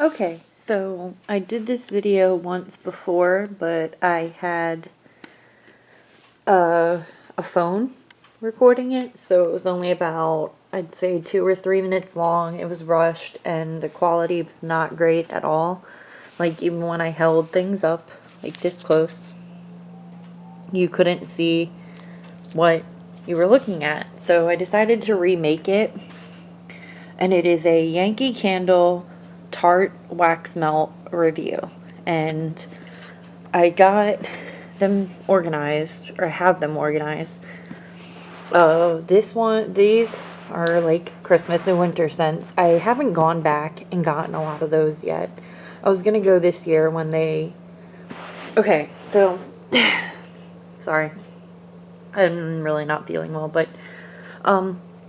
Okay, so I did this video once before, but I had a phone recording it, so it was only about, I'd say, 2 or 3 minutes long. It was rushed, and the quality was not great at all. Like, even when I held things up, like this close, you couldn't see what you were looking at. So I decided to remake it, and it is a Yankee Candle Tart wax melt review. And I got them organized, or have them organized. These are like Christmas and winter scents. I haven't gone back and gotten a lot of those yet. I was gonna go this year when they, okay, so, sorry, I'm really not feeling well, but,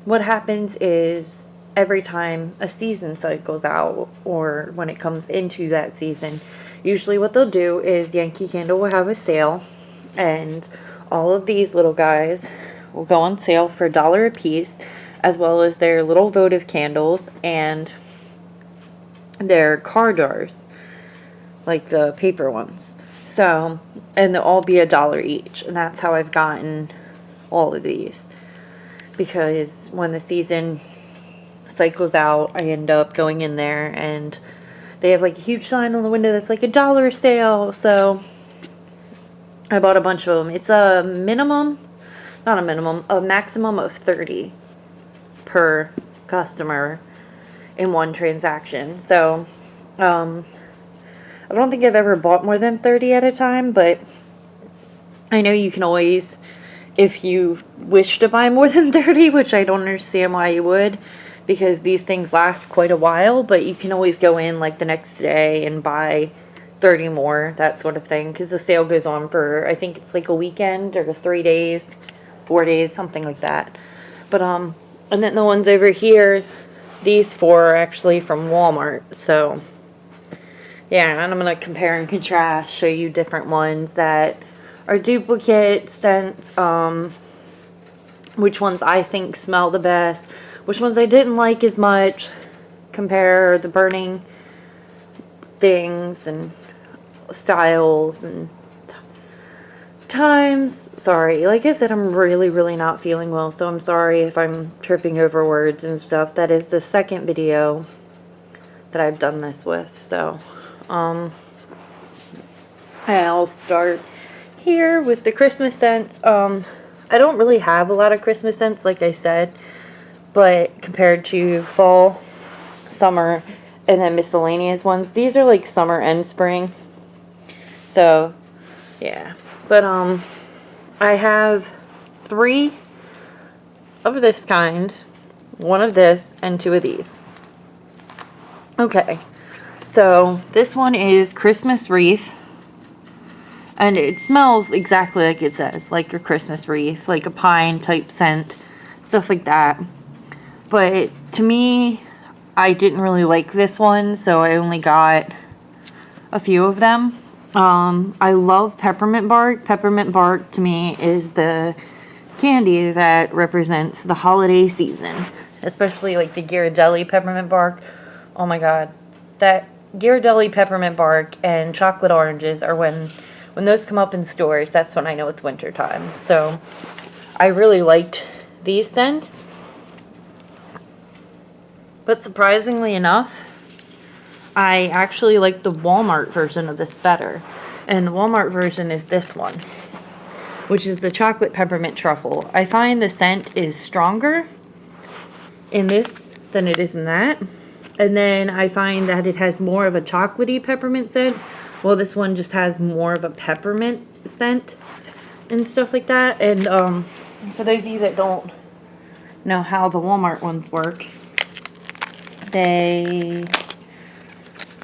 what happens is every time a season cycles out, or when it comes into that season, usually what they'll do is Yankee Candle will have a sale, and all of these little guys will go on sale for $1 a piece, as well as their little votive candles and their carders, like the paper ones. So, and they'll all be $1 each, and that's how I've gotten all of these, because when the season cycles out, I end up going in there and they have like a huge sign on the window that's like $1 sale. So I bought a bunch of them. It's a minimum, not a minimum, a maximum of 30 per customer in one transaction. So I don't think I've ever bought more than 30 at a time, but I know you can always, if you wish to buy more than 30, which I don't understand why you would, because these things last quite a while, but you can always go in like the next day and buy 30 more, that sort of thing, because the sale goes on for, I think it's like a weekend or 3 days, 4 days, something like that. But and then the ones over here, these 4 are actually from Walmart. So yeah, and I'm gonna compare and contrast, show you different ones that are duplicate scents, which ones I think smell the best, which ones I didn't like as much, compare the burning things and styles and times. Sorry, like I said, I'm really not feeling well, so I'm sorry if I'm tripping over words and stuff. That is the second video that I've done this with, so I'll start here with the Christmas scents. I don't really have a lot of Christmas scents, like I said, but compared to fall, summer, and then miscellaneous ones, these are like summer and spring. So yeah, but I have 3 of this kind, 1 of this, and 2 of these. Okay, so this one is Christmas wreath, and it smells exactly like it says, like a Christmas wreath, like a pine type scent, stuff like that. But to me, I didn't really like this one, so I only got a few of them. I love peppermint bark. Peppermint bark to me is the candy that represents the holiday season, especially like the Ghirardelli peppermint bark. Oh my god, that Ghirardelli peppermint bark and chocolate oranges are when those come up in stores, that's when I know it's winter time. So I really liked these scents. But surprisingly enough, I actually like the Walmart version of this better. And the Walmart version is this one, which is the chocolate peppermint truffle. I find the scent is stronger in this than it is in that. And then I find that it has more of a chocolatey peppermint scent, while this one just has more of a peppermint scent and stuff like that. And for those of you that don't know how the Walmart ones work, they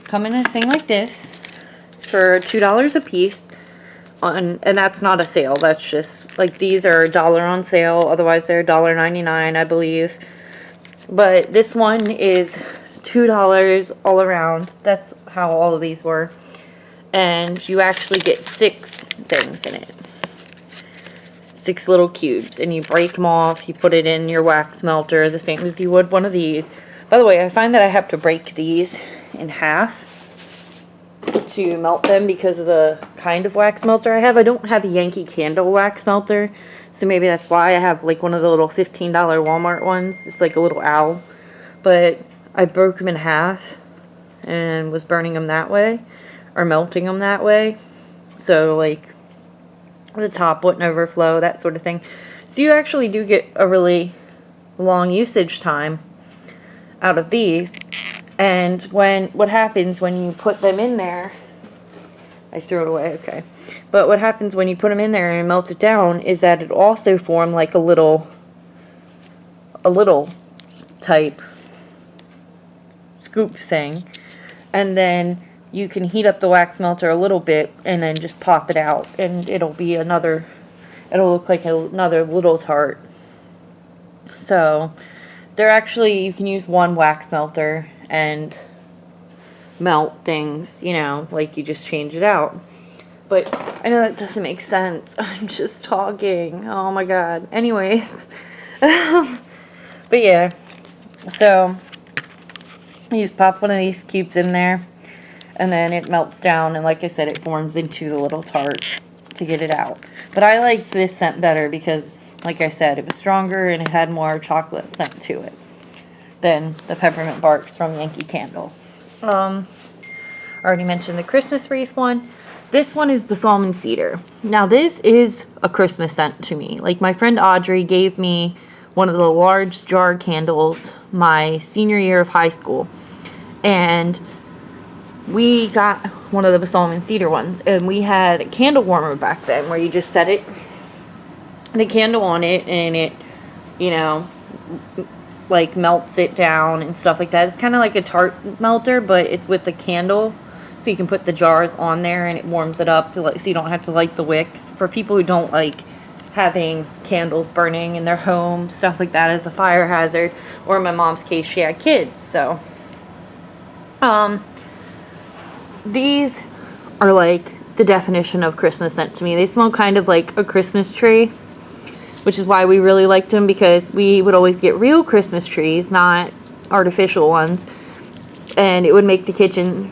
come in a thing like this for $2 a piece, and that's not a sale. That's just like, these are $1 on sale. Otherwise, they're $1.99, I believe. But this one is $2 all around. That's how all of these were, and you actually get 6 things in it. 6 little cubes, and you break them off. You put it in your wax melter, the same as you would one of these. By the way, I find that I have to break these in half to melt them because of the kind of wax melter I have. I don't have a Yankee candle wax melter, so maybe that's why I have like one of the little $15 Walmart ones. It's like a little owl, but I broke them in half and was burning them that way, or melting them that way, so like the top wouldn't overflow, that sort of thing. So you actually do get a really long usage time out of these. And what happens when you put them in there, I threw it away, okay. But what happens when you put them in there and melt it down is that it also form like a little type scoop thing. And then you can heat up the wax melter a little bit and then just pop it out, and it'll look like another little tart. So they're actually, you can use one wax melter and melt things, you know, like you just change it out. But I know that doesn't make sense. I'm just talking. Oh my god. Anyways. But yeah. So you just pop one of these cubes in there, and then it melts down, and like I said, it forms into the little tart to get it out. But I liked this scent better because, like I said, it was stronger and it had more chocolate scent to it than the peppermint barks from Yankee Candle. I already mentioned the Christmas wreath one. This one is the Salmon Cedar. Now this is a Christmas scent to me. Like my friend Audrey gave me one of the large jar candles my senior year of high school. And we got one of the Salmon Cedar ones. And we had a candle warmer back then where you just set the candle on it and it, you know, like melts it down and stuff like that. It's kind of like a tart melter, but it's with the candle, so you can put the jars on there and it warms it up so you don't have to light the wicks. For people who don't like having candles burning in their home, stuff like that, as a fire hazard, or in my mom's case, she had kids. So these are like the definition of Christmas scent to me. They smell kind of like a Christmas tree, which is why we really liked them, because we would always get real Christmas trees, not artificial ones, and it would make the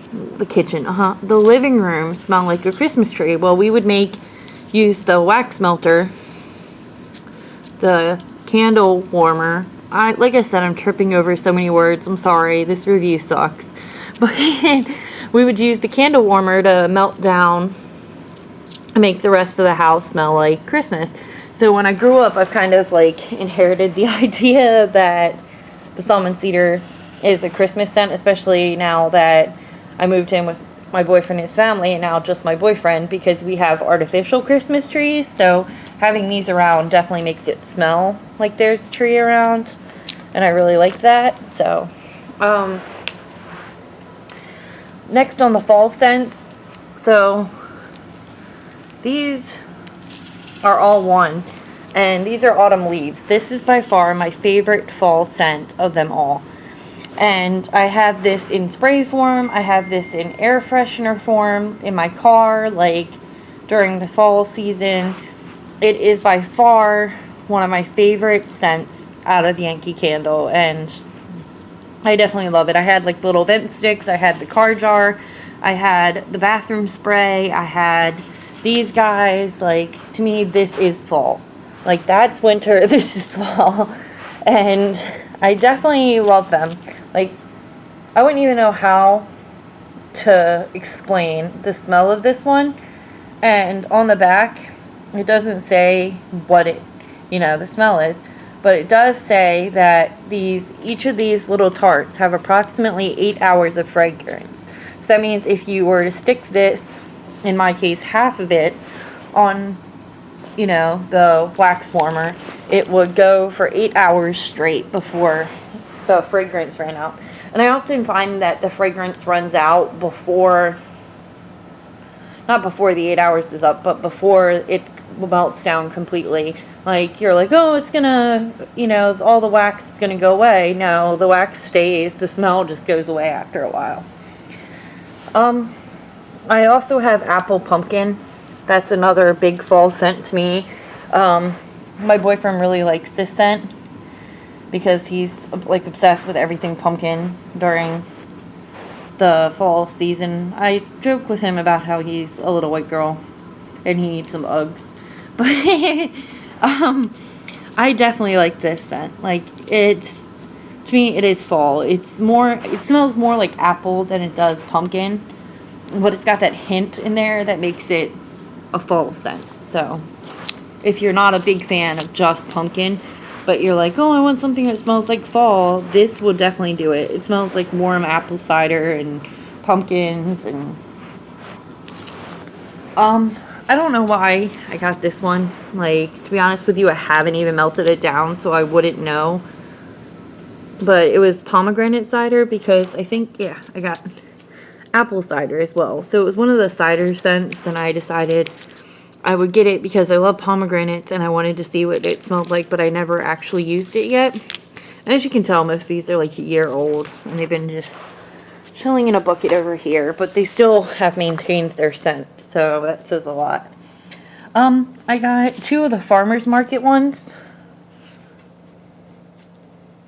living room smell like a Christmas tree. Well, we would use the wax melter, the candle warmer. Like I said, I'm tripping over so many words. I'm sorry, this review sucks. But we would use the candle warmer to melt down and make the rest of the house smell like Christmas. So when I grew up, I've kind of like inherited the idea that the Salmon Cedar is a Christmas scent, especially now that I moved in with my boyfriend and his family, and now just my boyfriend, because we have artificial Christmas trees. So having these around definitely makes it smell like there's a tree around, and I really like that. So next on the fall scents, so these are all one, and these are autumn leaves. This is by far my favorite fall scent of them all, and I have this in spray form, I have this in air freshener form in my car, like during the fall season. It is by far one of my favorite scents out of Yankee Candle, and I definitely love it. I had like little vent sticks, I had the car jar, I had the bathroom spray, I had these guys. Like, to me, this is fall. Like, that's winter, this is fall. And I definitely love them. Like, I wouldn't even know how to explain the smell of this one. And on the back, it doesn't say what the smell is. But it does say that each of these little tarts have approximately 8 hours of fragrance. So that means if you were to stick this, in my case, half of it, on, the wax warmer, it would go for 8 hours straight before the fragrance ran out. And I often find that the fragrance runs out not before the 8 hours is up, but before it melts down completely. Like, you're like, oh, it's gonna, all the wax is gonna go away. No, the wax stays. The smell just goes away after a while. I also have apple pumpkin. That's another big fall scent to me. My boyfriend really likes this scent because he's like obsessed with everything pumpkin during the fall season. I joke with him about how he's a little white girl and he needs some Uggs. But I definitely like this scent. Like, it's, to me, it is fall. It smells more like apple than it does pumpkin. But it's got that hint in there that makes it a fall scent. So, if you're not a big fan of just pumpkin, but you're like, oh, I want something that smells like fall, this will definitely do it. It smells like warm apple cider and pumpkins and I don't know why I got this one. Like, to be honest with you, I haven't even melted it down, so I wouldn't know. But it was pomegranate cider because I think, yeah, I got apple cider as well. So it was one of the cider scents, and I decided I would get it because I love pomegranates and I wanted to see what it smelled like, but I never actually used it yet. And as you can tell, most of these are like a year old, and they've been just chilling in a bucket over here, but they still have maintained their scent. So that says a lot. I got 2 of the farmer's market ones.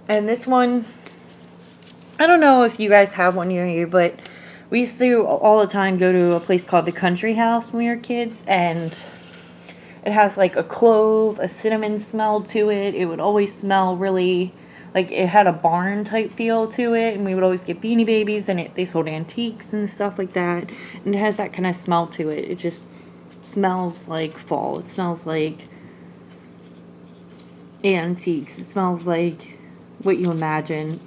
And this one, I don't know if you guys have one near you, but we used to all the time go to a place called the Country House when we were kids. And it has like a clove, a cinnamon smell to it. It would always smell really, like it had a barn type feel to it, and we would always get Beanie Babies, and they sold antiques and stuff like that, and it has that kind of smell to it. It just smells like fall. It smells like antiques. It smells like what you imagine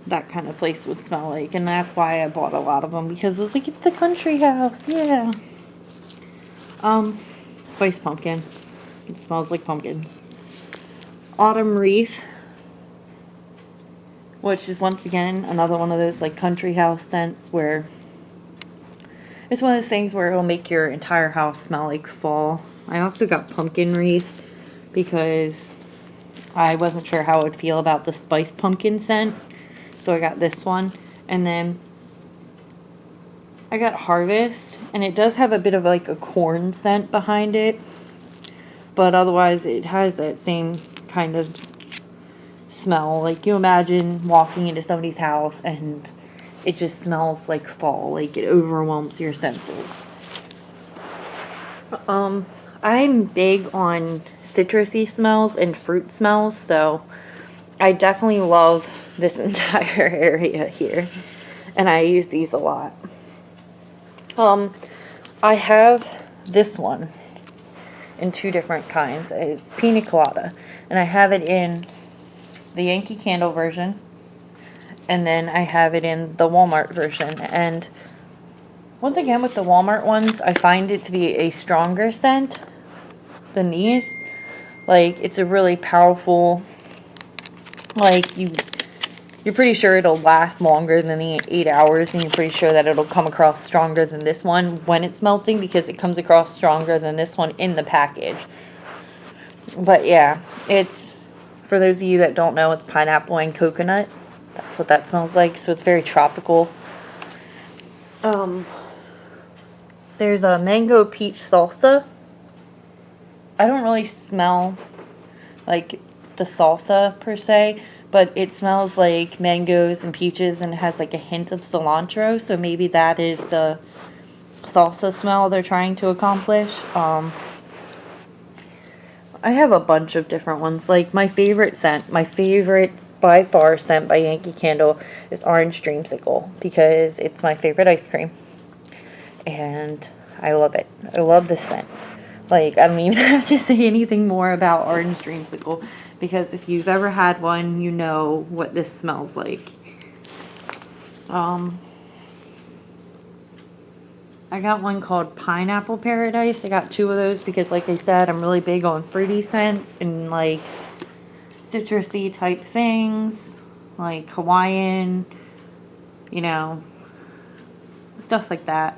that kind of place would smell like, and that's why I bought a lot of them, because it was like, it's the Country House, yeah. Spice pumpkin. It smells like pumpkins. Autumn Wreath, which is once again another one of those like country house scents where it's one of those things where it will make your entire house smell like fall. I also got Pumpkin Wreath because I wasn't sure how I would feel about the spice pumpkin scent, so I got this one. And then I got Harvest, and it does have a bit of like a corn scent behind it, but otherwise it has that same kind of smell. Like, you imagine walking into somebody's house and it just smells like fall, like it overwhelms your senses. I'm big on citrusy smells and fruit smells, so I definitely love this entire area here, and I use these a lot. I have this one in 2 different kinds. It's Pina Colada, and I have it in the Yankee candle version, and then I have it in the Walmart version. And once again, with the Walmart ones, I find it to be a stronger scent than these. Like, it's a really powerful, like, you're pretty sure it'll last longer than the 8 hours, and you're pretty sure that it'll come across stronger than this one when it's melting, because it comes across stronger than this one in the package. But yeah, it's, for those of you that don't know, it's pineapple and coconut. That's what that smells like, so it's very tropical. There's a mango peach salsa. I don't really smell like the salsa per se, but it smells like mangoes and peaches, and it has like a hint of cilantro, so maybe that is the salsa smell they're trying to accomplish. I have a bunch of different ones. Like, my favorite scent, my favorite by far scent by Yankee Candle is Orange Dreamsicle, because it's my favorite ice cream, and I love it. I love this scent. Like, I don't even have to say anything more about Orange Dreamsicle, because if you've ever had one, you know what this smells like. I got one called Pineapple Paradise. I got 2 of those because, like I said, I'm really big on fruity scents and like citrusy type things, like Hawaiian, you know, stuff like that.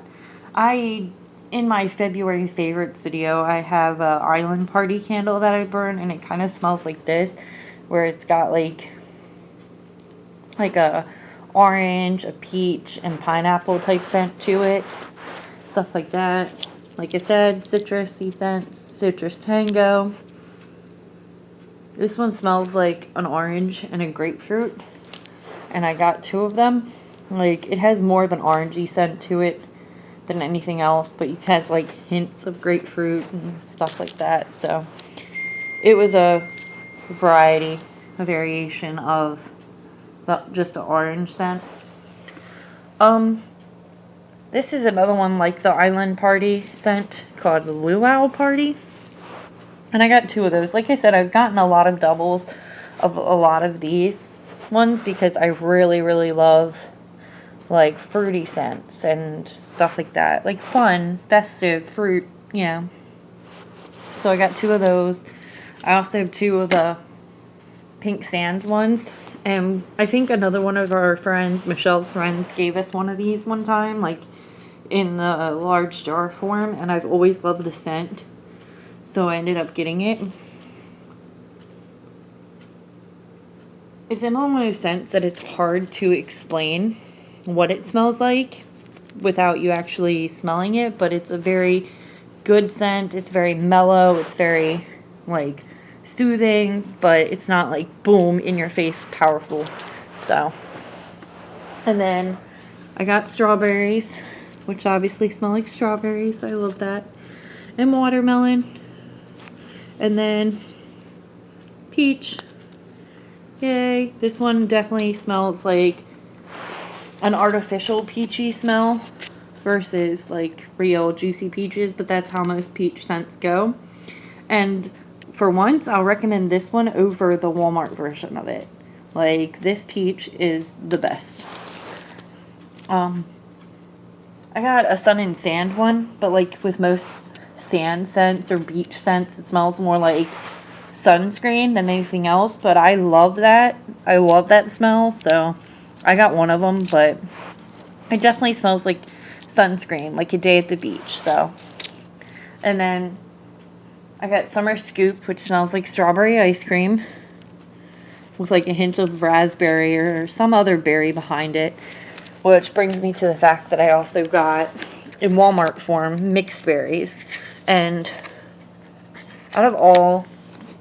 In my February favorites video, I have a Island Party candle that I burn, and it kind of smells like this, where it's got like a orange, a peach, and pineapple type scent to it. Stuff like that. Like I said, citrusy scents, citrus tango. This one smells like an orange and a grapefruit, and I got 2 of them. Like, it has more of an orangey scent to it than anything else, but it has like hints of grapefruit and stuff like that. So it was a variation of just the orange scent. This is another one like the Island Party scent called the Luau Party. And I got 2 of those. Like I said, I've gotten a lot of doubles of a lot of these ones because I really, really love like fruity scents and stuff like that. Like fun, festive fruit, So I got 2 of those. I also have 2 of the Pink Sands ones. And I think another one of our friends, Michelle's friends, gave us one of these one time, like in the large jar form. And I've always loved the scent, so I ended up getting it. It's in one of those scents that it's hard to explain what it smells like without you actually smelling it, but it's a very good scent. It's very mellow. It's very like soothing, but it's not like boom in your face powerful. So, and then I got strawberries, which obviously smell like strawberries. I love that. And watermelon. And then peach. Yay. This one definitely smells like an artificial peachy smell versus like real juicy peaches, but that's how most peach scents go. And for once, I'll recommend this one over the Walmart version of it. Like, this peach is the best. I got a sun and sand one, but like with most sand scents or beach scents, it smells more like sunscreen than anything else, but I love that. I love that smell, so I got one of them, but it definitely smells like sunscreen, like a day at the beach, so. And then I got Summer Scoop, which smells like strawberry ice cream with like a hint of raspberry or some other berry behind it, which brings me to the fact that I also got, in Walmart form, mixed berries. And out of all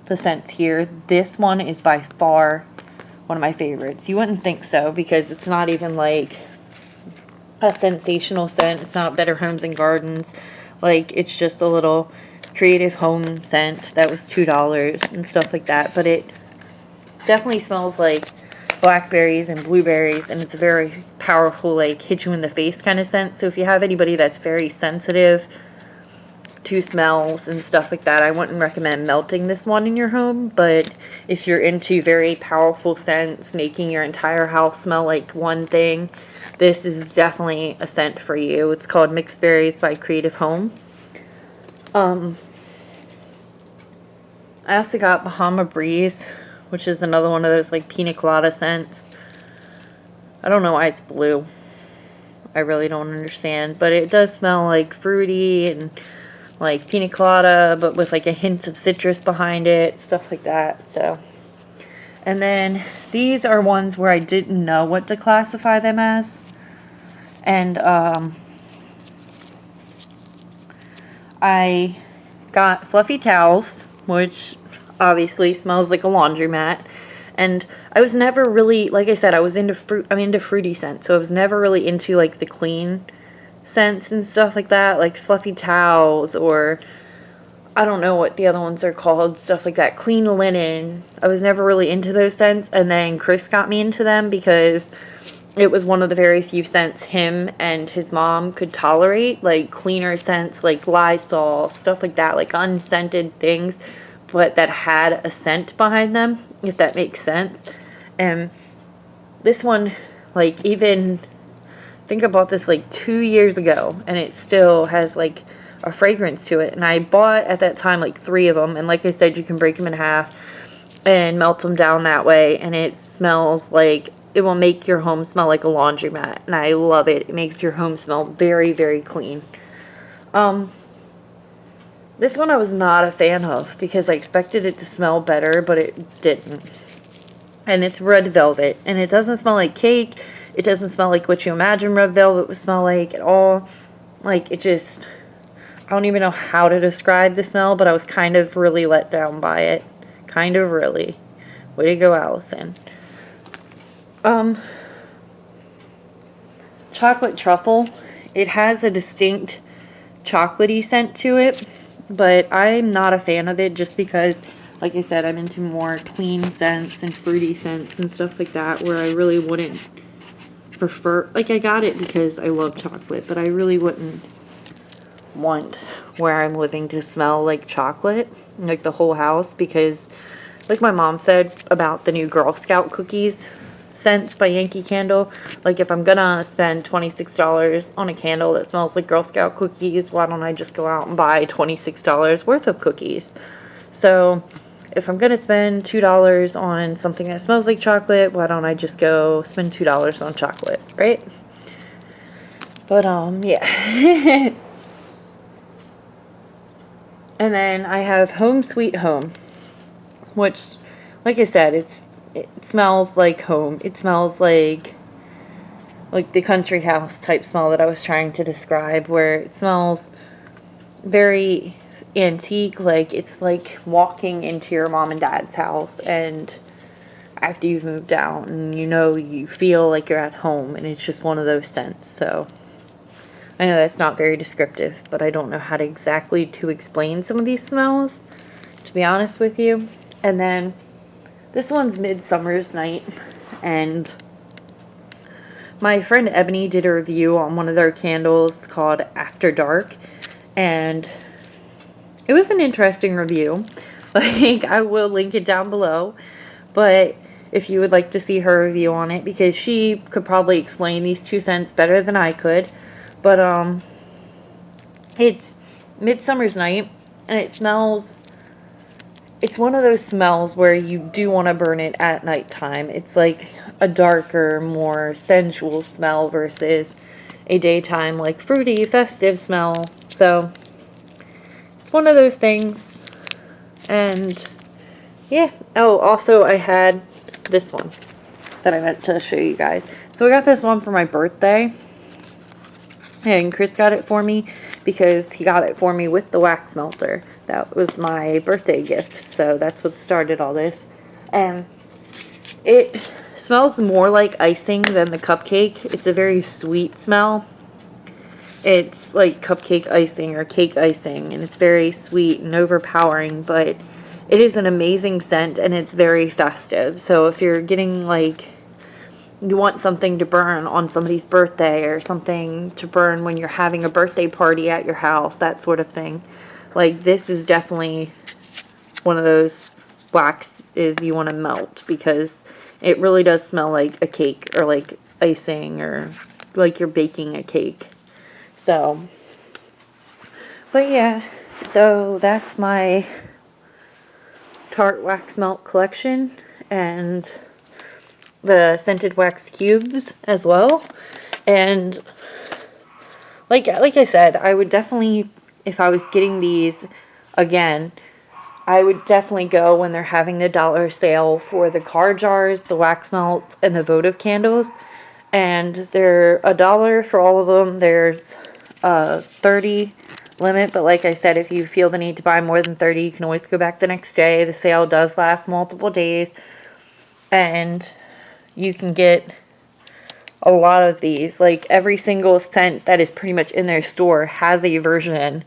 the scents here, this one is by far one of my favorites. You wouldn't think so because it's not even like a sensational scent. It's not Better Homes and Gardens. Like, it's just a little creative home scent that was $2 and stuff like that. But it definitely smells like blackberries and blueberries, and it's a very powerful, like, hit you in the face kind of scent. So if you have anybody that's very sensitive to smells and stuff like that, I wouldn't recommend melting this one in your home. But if you're into very powerful scents, making your entire house smell like one thing, this is definitely a scent for you. It's called Mixed Berries by Creative Home. I also got Bahama Breeze, which is another one of those like Pina Colada scents. I don't know why it's blue. I really don't understand, but it does smell like fruity and like Pina Colada, but with like a hint of citrus behind it, stuff like that. So, and then these are ones where I didn't know what to classify them as, and I got Fluffy Towels, which obviously smells like a laundromat. And I was never really, like I said, I'm into fruity scents, so I was never really into like the clean scents and stuff like that, like Fluffy Towels, or I don't know what the other ones are called, stuff like that, Clean Linen. I was never really into those scents, and then Chris got me into them because it was one of the very few scents him and his mom could tolerate, like cleaner scents, like Lysol, stuff like that, like unscented things, but that had a scent behind them, if that makes sense. And this one, like, even think I bought this like 2 years ago, and it still has like a fragrance to it. And I bought at that time like 3 of them, and like I said, you can break them in half and melt them down that way, and it smells like, it will make your home smell like a laundromat, and I love it. It makes your home smell very, very clean. This one I was not a fan of because I expected it to smell better, but it didn't. And it's red velvet, and it doesn't smell like cake. It doesn't smell like what you imagine red velvet would smell like at all. Like, it just, I don't even know how to describe the smell, but I was kind of really let down by it. Kind of really. Way to go, Allison. chocolate truffle. It has a distinct chocolatey scent to it, but I'm not a fan of it just because, like I said, I'm into more clean scents and fruity scents and stuff like that, where I really wouldn't prefer, like, I got it because I love chocolate, but I really wouldn't want where I'm living to smell like chocolate, like the whole house, because like my mom said about the new Girl Scout cookies scents by Yankee Candle, like if I'm gonna spend $26 on a candle that smells like Girl Scout cookies, why don't I just go out and buy $26 worth of cookies? So if I'm gonna spend $2 on something that smells like chocolate, why don't I just go spend $2 on chocolate, right? But yeah. And then I have Home Sweet Home, which, like I said, it smells like home. It smells like the country house type smell that I was trying to describe, where it smells very antique, like it's like walking into your mom and dad's house and after you've moved out, and you feel like you're at home, and it's just one of those scents. So I know that's not very descriptive, but I don't know how to exactly to explain some of these smells, to be honest with you. And then this one's Midsummer's Night, and my friend Ebony did a review on one of their candles called After Dark, and it was an interesting review. Like, I will link it down below, but if you would like to see her review on it, because she could probably explain these two scents better than I could. But it's Midsummer's Night, and it's one of those smells where you do want to burn it at nighttime. It's like a darker, more sensual smell versus a daytime, like, fruity, festive smell. So it's one of those things. And yeah. Oh, also I had this one that I meant to show you guys. So I got this one for my birthday. And Chris got it for me because he got it for me with the wax melter. That was my birthday gift. So that's what started all this. And it smells more like icing than the cupcake. It's a very sweet smell. It's like cupcake icing or cake icing. And it's very sweet and overpowering. But it is an amazing scent, and it's very festive. So if you're getting, like, you want something to burn on somebody's birthday, or something to burn when you're having a birthday party at your house, that sort of thing, like, this is definitely one of those waxes you want to melt, because it really does smell like a cake, or like icing, or like you're baking a cake. So, but yeah, so that's my Tart wax melt collection, and the scented wax cubes as well. And like I said, I would definitely, if I was getting these again, I would definitely go when they're having the dollar sale for the car jars, the wax melts, and the votive candles. And they're $1 for all of them. There's a 30 limit, but like I said, if you feel the need to buy more than 30, you can always go back the next day. The sale does last multiple days, and you can get a lot of these. Like, every single scent that is pretty much in their store has a version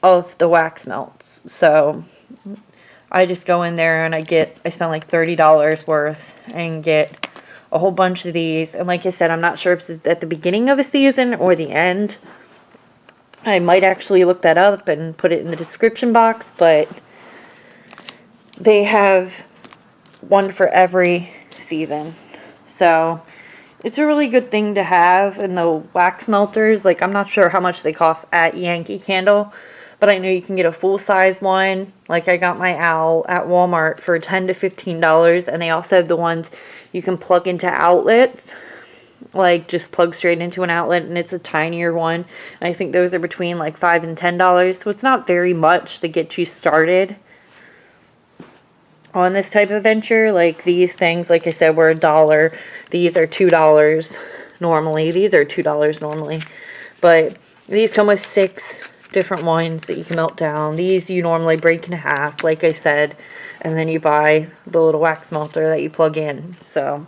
of the wax melts. So I just go in there and I spend like $30 worth and get a whole bunch of these. And like I said, I'm not sure if it's at the beginning of a season or the end. I might actually look that up and put it in the description box, but they have one for every season. So it's a really good thing to have. And the wax melters, like, I'm not sure how much they cost at Yankee Candle, but I know you can get a full-size one. Like, I got my owl at Walmart for $10 to $15, and they also have the ones you can plug into outlets. Like, just plug straight into an outlet, and it's a tinier one. And I think those are between like $5 and $10, so it's not very much to get you started on this type of venture. Like, these things, like I said, were $1. These are $2 normally. These are $2 normally, but these come with 6 different ones that you can melt down. These you normally break in half, like I said, and then you buy the little wax melter that you plug in. So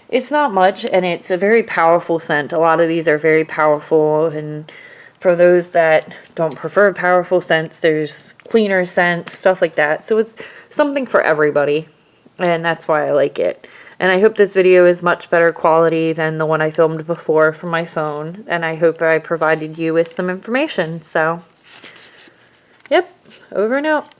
It's not much, and it's a very powerful scent. A lot of these are very powerful, and for those that don't prefer powerful scents, there's cleaner scents, stuff like that. So it's something for everybody, and that's why I like it. And I hope this video is much better quality than the one I filmed before from my phone, and I hope I provided you with some information. So, yep, over and out.